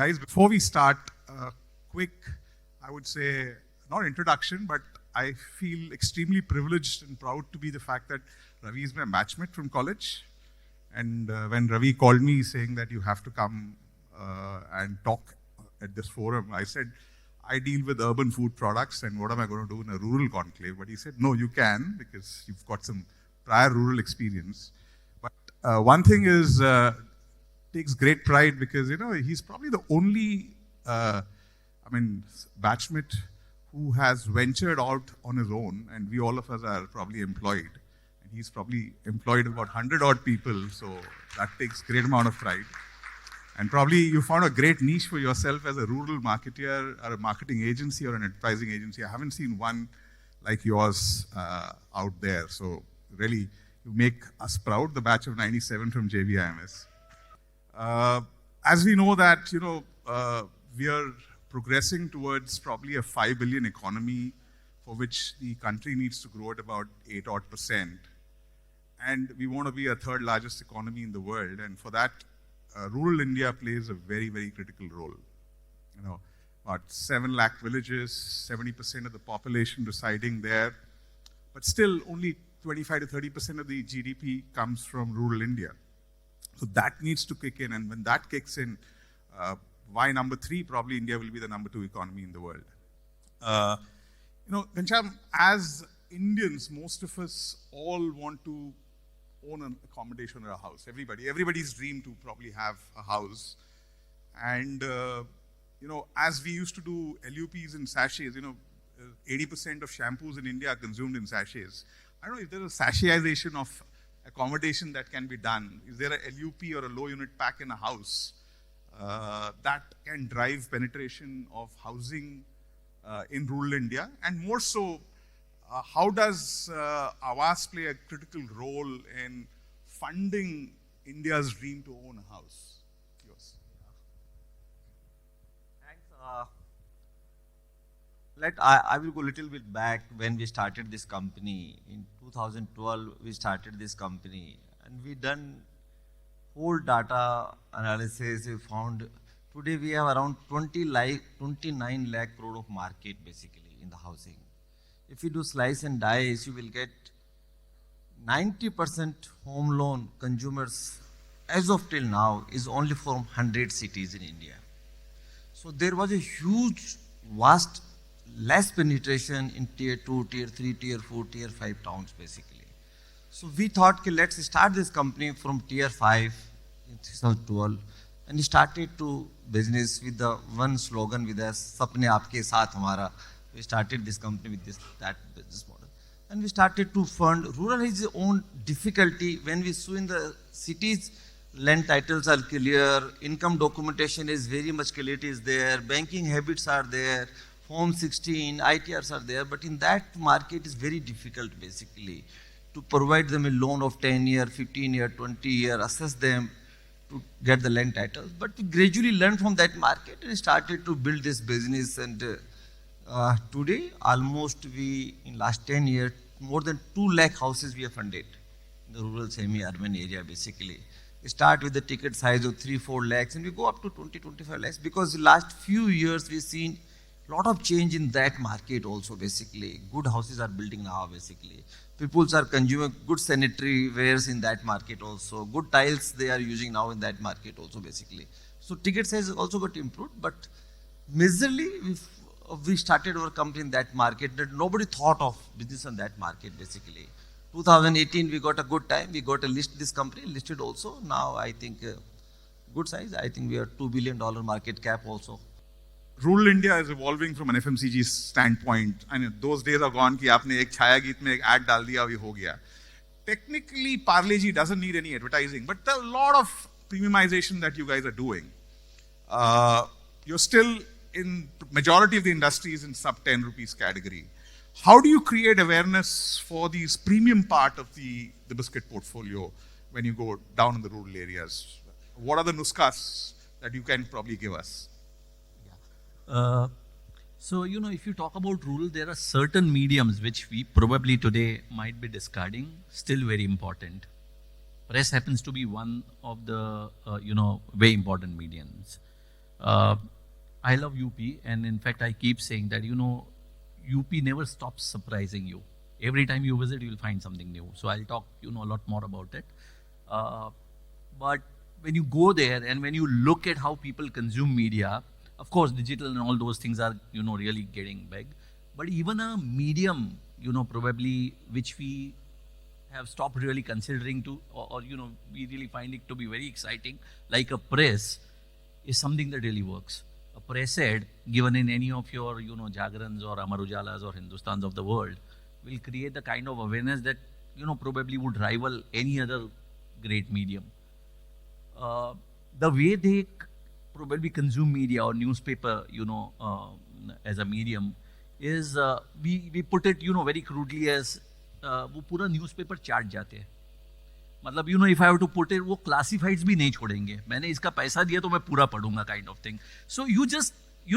Guys, before we start, quick, I would say, not introduction, but I feel extremely privileged and proud to be the fact that Ravi is my batchmate from college. And when Ravi called me saying that you have to come and talk at this forum, I said, I deal with urban food products and what am I going to do in a rural conclave? But he said, no, you can because you've got some prior rural experience. But one thing is, takes great pride because, he's probably the only, batchmate who has ventured out on his own, and we all of us are probably employed. And he's probably employed about 100 odd people, so that takes great amount of pride. And probably you found a great niche for yourself as a rural marketeer or a marketing agency or an advertising agency. I haven't seen one like yours out there. So really, you make us proud, the batch of 97 from JVIMS. As we know that, we are progressing towards probably a 5 billion economy for which the country needs to grow at about 8% odd. And we want to be a third largest economy in the world. And for that, rural India plays a very, very critical role. About 7 lakh villages, 70% of the population residing there. But still, only 25 to 30% of the GDP comes from rural India. So that needs to kick in, and when that kicks in, why number 3? Probably India will be the number 2 economy in the world. Ghanshyam, as Indians, most of us all want to own an accommodation or a house. Everybody's dream to probably have a house. And, as we used to do LUPs in sachets, 80% of shampoos in India are consumed in sachets. I don't know if there's a sachetization of accommodation that can be done. Is there a LUP or a low unit pack in a house that can drive penetration of housing in rural India? And more so, how does Awas play a critical role in funding India's dream to own a house? Yours. Thanks. I will go a little bit back when we started this company. In 2012, we started this company, and we done whole data analysis. We found today we have around 29 lakh crore of market basically in the housing. If you do slice and dice, you will get 90% home loan consumers as of till now is only from 100 cities in India. So there was a huge, vast, less penetration in tier 2, tier 3, tier 4, tier 5 towns basically. So we thought, let's start this company from tier 5 in 2012, and we started to business with the one slogan with us, Sapne Aapke Saath Hamara. We started this company with that business model. And we started to fund. Rural has its own difficulty. When we sue in the cities, land titles are clear, income documentation is very much clarity is there, banking habits are there, Form 16, ITRs are there, but in that market is very difficult basically to provide them a loan of 10 year, 15 year, 20 year, assess them to get the land titles. But we gradually learned from that market and started to build this business, and today almost in last 10 years, more than 2 lakh houses we have funded in the rural semi-urban area basically. We start with the ticket size of 3-4 lakhs and we go up to 20-25 lakhs because the last few years we've seen lot of change in that market also basically. Good houses are building now basically. People are consuming good sanitary wares in that market also. Good tiles they are using now in that market also basically. So ticket size also got improved, but majorly we started our company in that market that nobody thought of business on that market basically. 2018 we got a good time. We got a list this company, listed also. Now I think good size. I think we are $2 billion market cap also. Rural India is evolving from an FMCG standpoint. And those days are gone कि आपने एक छाया गीत में एक ad डाल दिया अभी हो गया. Technically, Parle Ji doesn't need any advertising, but there are a lot of premiumization that you guys are doing. You're still in majority of the industries in sub 10 rupees category. How do you create awareness for these premium part of the biscuit portfolio when you go down in the rural areas? What are the nuskas that you can probably give us? So, if you talk about rural, there are certain mediums which we probably today might be discarding, still very important. Press happens to be one of the, very important mediums. Uh, I love UP, and in fact, I keep saying that, UP never stops surprising you. Every time you visit, you'll find something new. So I'll talk, a lot more about it. But when you go there and when you look at how people consume media, of course, digital and all those things are, really getting big. But even a medium, probably which we have stopped really considering to, or we really find it to be very exciting, like a press, is something that really works. A press ad given in any of your, Jagrans or Amar Ujalas or Hindustans of the world will create the kind of awareness that, probably would rival any other great medium. The way they probably consume media or newspaper, as a medium is, we put it, very crudely as, वो पूरा newspaper चाट जाते हैं. मतलब if I have to put it, वो classifieds भी नहीं छोड़ेंगे. मैंने इसका पैसा दिया तो मैं पूरा पढ़ूंगा, kind of thing. So you just, they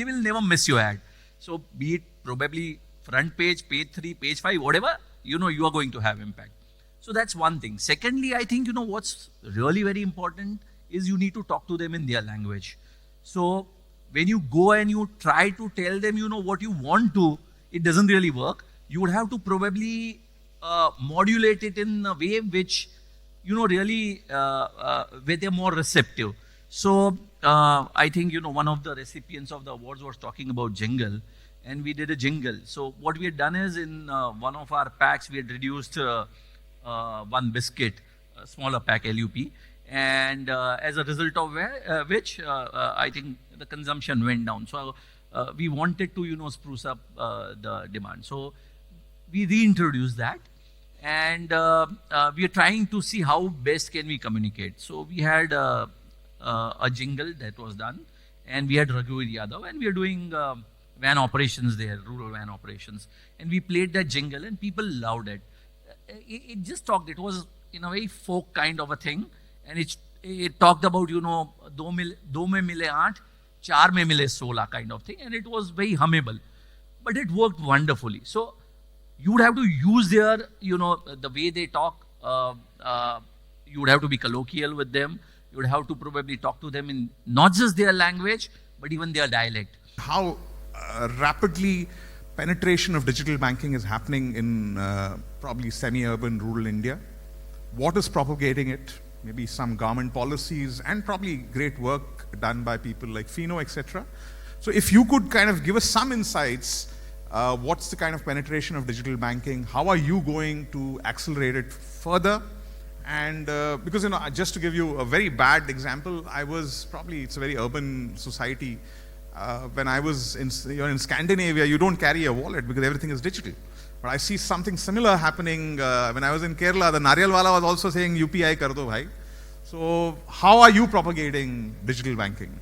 will never miss your ad. So be it probably front page, page 3, page 5, whatever, you are going to have impact. So that's one thing. Secondly, I think, what's really very important is you need to talk to them in their language. So when you go and you try to tell them, what you want to, it doesn't really work. You would have to probably modulate it in a way which, really, where they're more receptive. So I think, one of the recipients of the awards was talking about jingle, and we did a jingle. So what we had done is in one of our packs, we had reduced one biscuit, a smaller pack, LUP, and as a result of which I think the consumption went down. So we wanted to, spruce up the demand. So we reintroduced that, and we are trying to see how best can we communicate. So we had a jingle that was done, and we had Raghuveer Yadav, and we are doing van operations there, rural van operations, and we played that jingle, and people loved it. It just talked. It was in a very folk kind of a thing, and it talked about दो में मिले 8, 4 में मिले 16 kind of thing, and it was very hummable, but it worked wonderfully. So you would have to use their, the way they talk. You would have to be colloquial with them. You would have to probably talk to them in not just their language, but even their dialect. How rapidly penetration of digital banking is happening in probably semi-urban rural India? What is propagating it? Maybe some government policies and probably great work done by people like Fino, etc. So if you could kind of give us some insights, what's the kind of penetration of digital banking? How are you going to accelerate it further? And because, just to give you a very bad example, it's a very urban society. When I was in Scandinavia, you don't carry a wallet because everything is digital. But I see something similar happening when I was in Kerala. The Nariyal Wala was also saying UPI kar do bhai. So how are you propagating digital banking?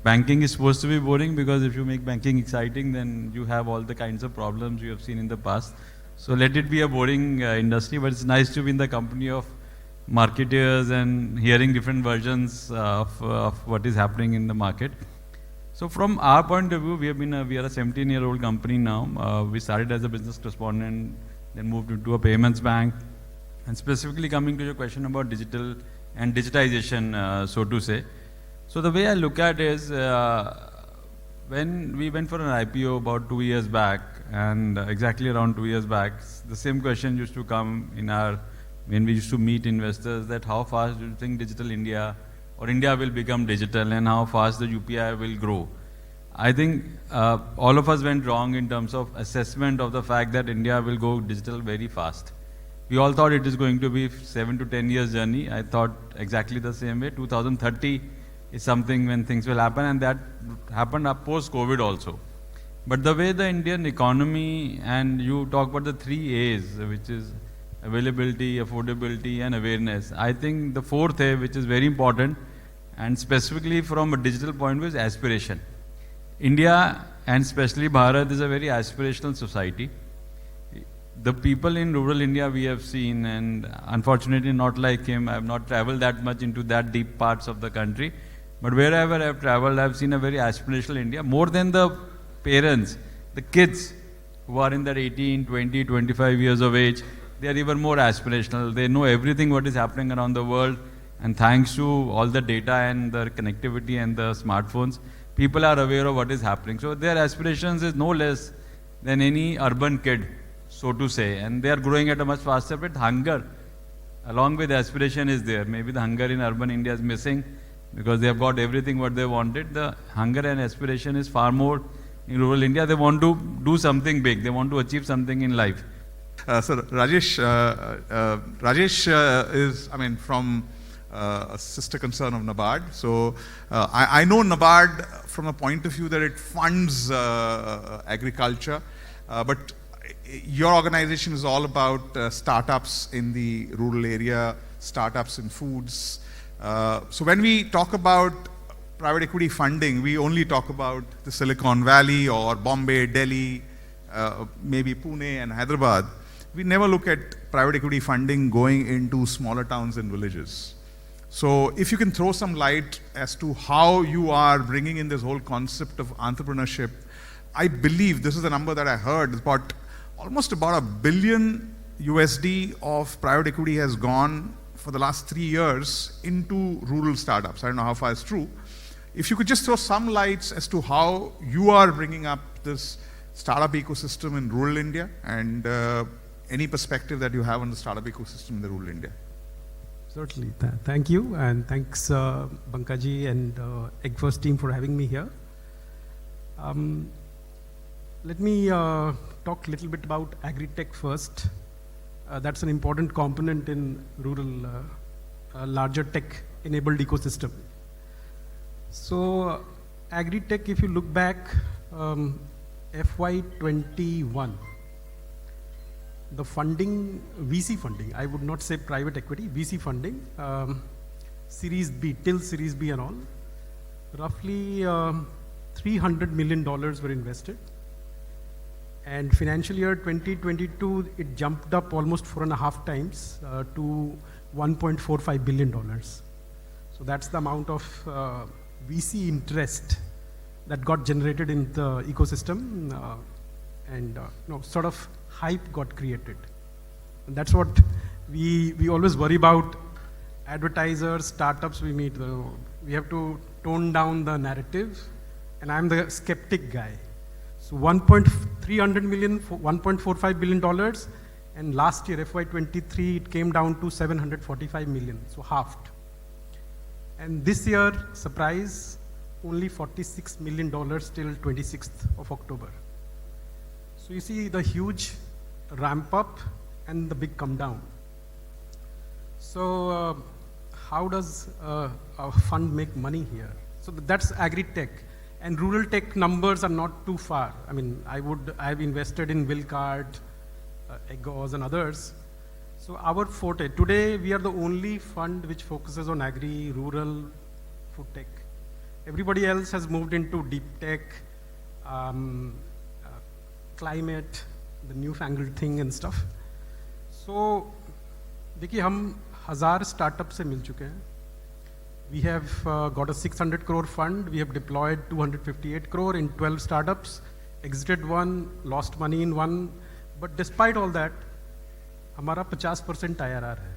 Banking is supposed to be boring, because if you make banking exciting, then you have all the kinds of problems you have seen in the past. So let it be a boring industry, but it's nice to be in the company of marketers and hearing different versions of what is happening in the market. So from our point of view, we are a 17-year-old company now. We started as a business correspondent, then moved into a payments bank. And specifically coming to your question about digital and digitization, so to say. So the way I look at it is, when we went for an IPO about 2 years back, and exactly around 2 years back, the same question used to come when we used to meet investors, that how fast do you think digital India or India will become digital, and how fast the UPI will grow? I think all of us went wrong in terms of assessment of the fact that India will go digital very fast. We all thought it is going to be 7 to 10 years journey. I thought exactly the same way. 2030 is something when things will happen, and that happened post-COVID also. But the way the Indian economy, and you talk about the 3 A's, which is availability, affordability, and awareness. I think the 4th A, which is very important, and specifically from a digital point of view, is aspiration. India, and especially Bharat, is a very aspirational society. The people in rural India we have seen, and unfortunately not like him, I have not traveled that much into that deep parts of the country. But wherever I have traveled, I have seen a very aspirational India. More than the parents, the kids who are in that 18, 20, 25 years of age, they are even more aspirational. They know everything what is happening around the world, And thanks to all the data and the connectivity and the smartphones, people are aware of what is happening. So their aspirations is no less than any urban kid, so to say. And they are growing at a much faster rate. Hunger, along with aspiration, is there. Maybe the hunger in urban India is missing because they have got everything what they wanted. The hunger and aspiration is far more in rural India. They want to do something big. They want to achieve something in life. So Rajesh is, I mean, from a sister concern of NABARD. So I know NABARD from a point of view that it funds agriculture, but your organization is all about startups in the rural area, startups in foods. So when we talk about private equity funding, we only talk about the Silicon Valley or Bombay, Delhi, maybe Pune and Hyderabad. We never look at private equity funding going into smaller towns and villages. So if you can throw some light as to how you are bringing in this whole concept of entrepreneurship. I believe, this is the number that I heard, almost about $1 billion USD of private equity has gone for the last 3 years into rural startups. I don't know how far it's true. If you could just throw some lights as to how you are bringing up this startup ecosystem in rural India, and any perspective that you have on the startup ecosystem in the rural India. Certainly. Thank you, and thanks Bankaji and Eggfirst team for having me here. Let me talk a little bit about agri-tech first. That's an important component in rural, larger tech-enabled ecosystem. So agri-tech, if you look back, FY21, the funding, VC funding, I would not say private equity, VC funding, Series B, till Series B and all, roughly $300 million were invested. And financial year 2022, it jumped up almost 4.5 times to $1.45 billion. So that's the amount of VC interest that got generated in the ecosystem, and sort of hype got created. And that's what we always worry about. Advertisers, startups we meet, we have to tone down the narrative, and I'm the skeptic guy. So $300 million, $1.45 billion, and last year, FY23, it came down to $745 million, so halved. And this year, surprise, only $46 million till 26th of October. So you see the huge ramp up and the big come down. So how does a fund make money here? So that's agri-tech. And rural tech numbers are not too far. I mean, I've invested in Wilcard, Eggos and others. So our forte, today we are the only fund which focuses on agri, rural, food tech. Everybody else has moved into deep tech, climate, the newfangled thing and stuff. So, देखिए हम 1000 startups से मिल चुके हैं. We have got a 600 crore fund. We have deployed 258 crore in 12 startups, exited one, lost money in one. But despite all that, हमारा 50% IRR है,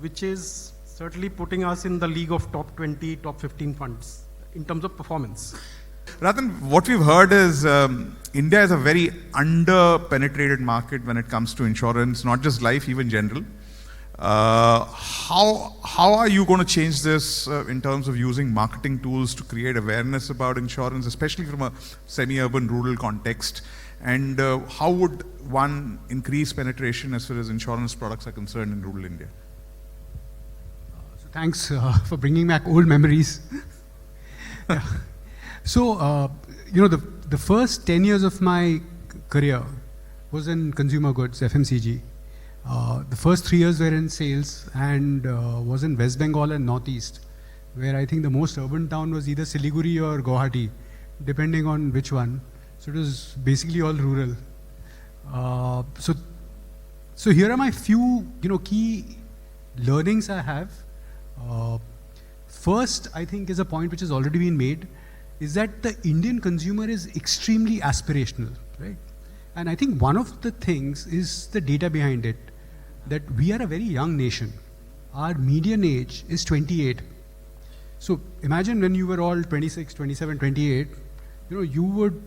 which is certainly putting us in the league of top 20, top 15 funds in terms of performance. Ratan, what we've heard is India is a very under-penetrated market when it comes to insurance, not just life, even general. How are you going to change this in terms of using marketing tools to create awareness about insurance, especially from a semi-urban rural context? And how would one increase penetration as far as insurance products are concerned in rural India? So thanks for bringing back old memories. Yeah. So, the first 10 years of my career was in consumer goods, FMCG. The first 3 years were in sales and was in West Bengal and Northeast, where I think the most urban town was either Siliguri or Guwahati, depending on which one. So it was basically all rural. So here are my few, key learnings I have. First, I think is a point which has already been made, is that the Indian consumer is extremely aspirational, right? And I think one of the things is the data behind it, that we are a very young nation. our median age is 28. So imagine when you were all 26, 27, 28, you would,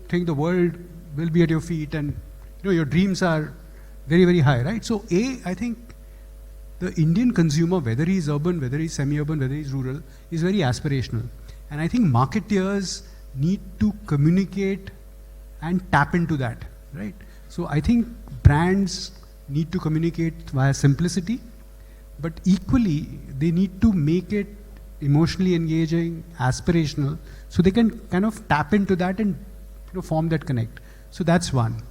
think the world will be at your feet, and, your dreams are very, very high, right? So I think the Indian consumer, whether he's urban, whether he's semi-urban, whether he's rural, is very aspirational. And I think marketeers need to communicate and tap into that, right? So I think brands need to communicate via simplicity, but equally they need to make it emotionally engaging, aspirational, so they can kind of tap into that and form that connect. So that's one.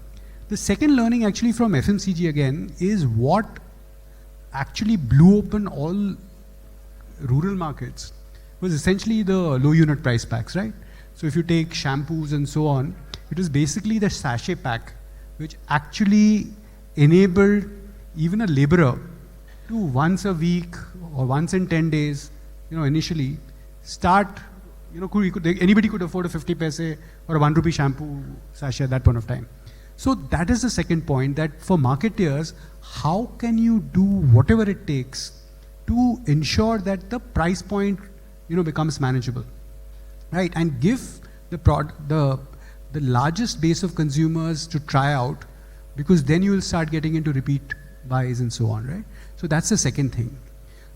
The second learning actually from FMCG again is what actually blew open all rural markets was essentially the low unit price packs, right? So if you take shampoos and so on, it was basically the sachet pack which actually enabled even a laborer to once a week or once in 10 days, initially start, anybody could afford a 50 paise or a 1 rupee shampoo sachet at that point of time. So that is the second point, that for marketeers, how can you do whatever it takes to ensure that the price point, becomes manageable, right? And give the largest base of consumers to try out, because then you will start getting into repeat buys and so on, right? So that's the second thing.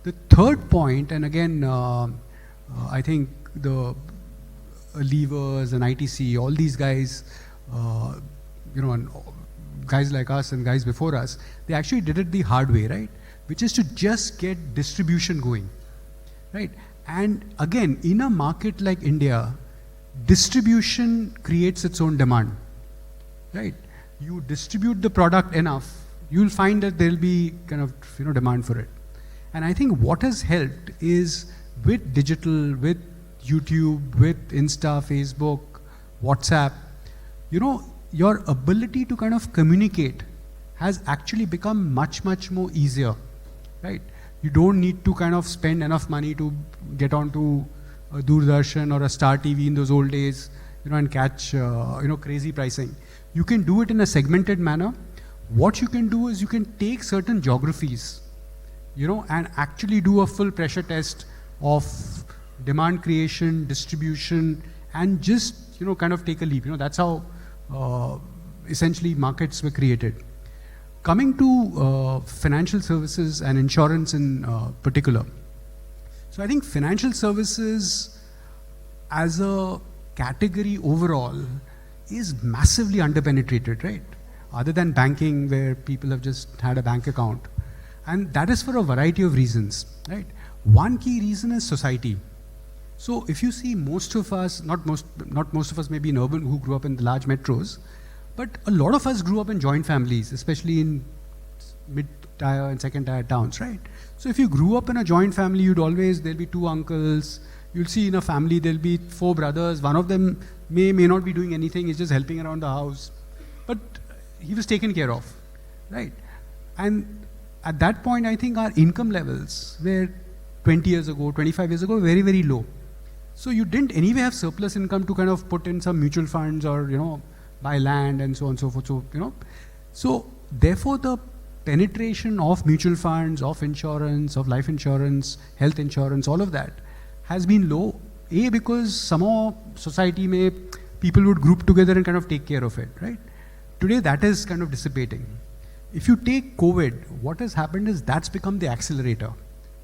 The third point, and again, I think the Levers and ITC, all these guys, and guys like us and guys before us, they actually did it the hard way, right? Which is to just get distribution going, right? And again, in a market like India, distribution creates its own demand, right? You distribute the product enough, you'll find that there'll be kind of, demand for it. And I think what has helped is with digital, with YouTube, with Insta, Facebook, WhatsApp, your ability to kind of communicate has actually become much, much more easier, right? You don't need to kind of spend enough money to get onto a Doordarshan or a Star TV in those old days, and catch, crazy pricing. You can do it in a segmented manner. What you can do is you can take certain geographies, and actually do a full pressure test of demand creation, distribution, and just, kind of take a leap. That's how essentially markets were created. Coming to financial services and insurance in particular. So I think financial services as a category overall is massively underpenetrated, right? Other than banking, where people have just had a bank account. And that is for a variety of reasons, right? One key reason is society. So if you see most of us, not most of us maybe in urban who grew up in the large metros, but a lot of us grew up in joint families, especially in mid-tier and second-tier towns, right? So if you grew up in a joint family, there'll be 2 uncles. You'll see in a family, there'll be 4 brothers. One of them may not be doing anything, he's just helping around the house. But he was taken care of, right? And at that point, I think our income levels were 20 years ago, 25 years ago, very, very low. So you didn't anyway have surplus income to kind of put in some mutual funds or, buy land and so on and so forth. So, so therefore the penetration of mutual funds, of insurance, of life insurance, health insurance, all of that has been low. Because somehow society people would group together and kind of take care of it, right? Today that is kind of dissipating. If you take COVID, what has happened is that's become the accelerator,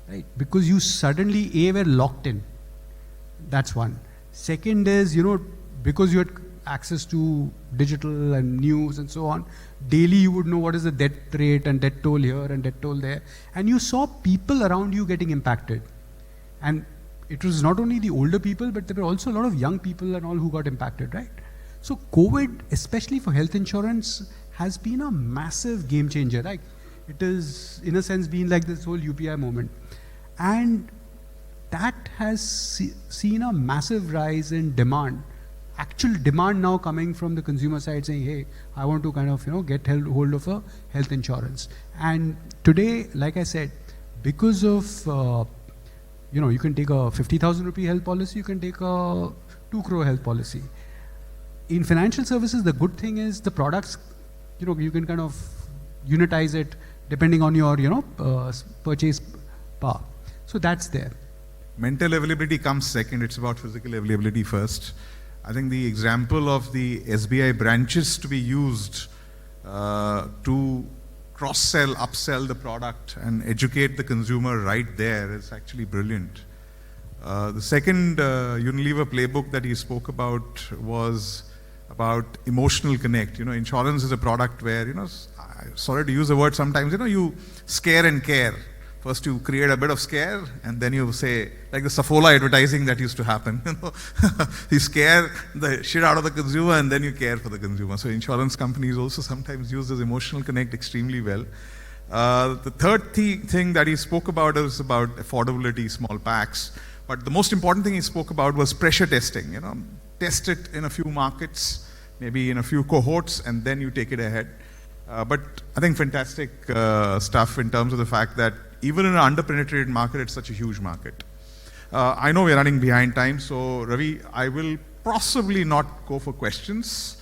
right? Because you suddenly were locked in. That's one. Second is, because you had access to digital and news and so on, daily you would know what is the death rate and death toll here and death toll there. And you saw people around you getting impacted. And it was not only the older people, but there were also a lot of young people and all who got impacted, right? So COVID, especially for health insurance, has been a massive game changer. Like it is, in a sense, been like this whole UPI moment. And that has seen a massive rise in demand. Actual demand now coming from the consumer side saying, hey, I want to kind of, get hold of a health insurance. And today, like I said, because of, you can take a 50,000 rupee health policy, you can take a 2 crore health policy. In financial services, the good thing is the products, you can kind of unitize it depending on your, purchase power. So that's there. Mental availability comes second. It's about physical availability first. I think the example of the SBI branches to be used to cross-sell, upsell the product and educate the consumer right there is actually brilliant. The second Unilever playbook that he spoke about was about emotional connect. Insurance is a product where, sorry to use the word sometimes, you scare and care. First you create a bit of scare and then you say, like the Saffola advertising that used to happen, you scare the shit out of the consumer and then you care for the consumer. So insurance companies also sometimes use this emotional connect extremely well. The third thing that he spoke about is about affordability, small packs. But the most important thing he spoke about was pressure testing. Test it in a few markets, maybe in a few cohorts, and then you take it ahead. But I think fantastic stuff in terms of the fact that even in an under-penetrated market, it's such a huge market. I know we're running behind time, so Ravi, I will possibly not go for questions.